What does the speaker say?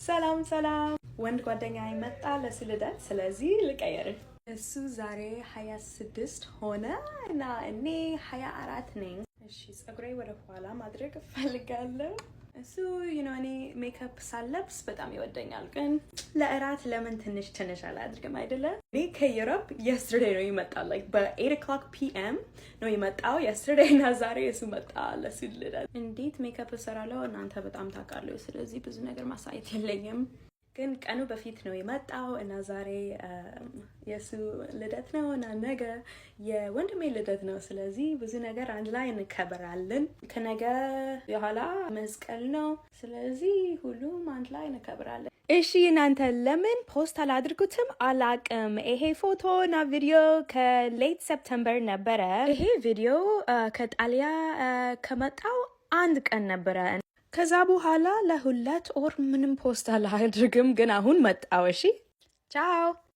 ሰላም ሰላም ወንድ ጓደኛዬ መጣ ለሱ ልደት፣ ስለዚህ ልቀየር። እሱ ዛሬ 26 ሆነ እና እኔ 24 ነኝ። እሺ ፀጉሬ ወደ ኋላ ማድረግ እፈልጋለሁ። እሱ እኔ ሜካፕ ሳለብስ በጣም ይወደኛል፣ ግን ለእራት ለምን ትንሽ አላድርግም አይደለ? እኔ ከዩሮፕ yesterday ነው የመጣው፣ like በ8 o'clock p.m. ነው የመጣው yesterday እና ዛሬ እሱ መጣ ለሱ ልደት። እንዴት ሜካፕ እሰራለሁ እናንተ በጣም ታውቃለሁ፣ ስለዚህ ብዙ ነገር ማሳየት የለኝም። ግን ቀኑ በፊት ነው የመጣው እና ዛሬ የሱ ልደት ነው እና ነገ የወንድሜ ልደት ነው። ስለዚህ ብዙ ነገር አንድ ላይ እንከብራለን። ከነገ በኋላ መስቀል ነው፣ ስለዚህ ሁሉም አንድ ላይ እንከብራለን። እሺ እናንተ ለምን ፖስት አላድርጉትም አላቅም። ይሄ ፎቶ እና ቪዲዮ ከሌት ሰፕተምበር ነበረ። ይሄ ቪዲዮ ከጣሊያ ከመጣው አንድ ቀን ነበረ። ከዛ በኋላ ለሁለት ወር ምንም ፖስት አላድርግም፣ ግን አሁን መጣው። እሺ ቻው።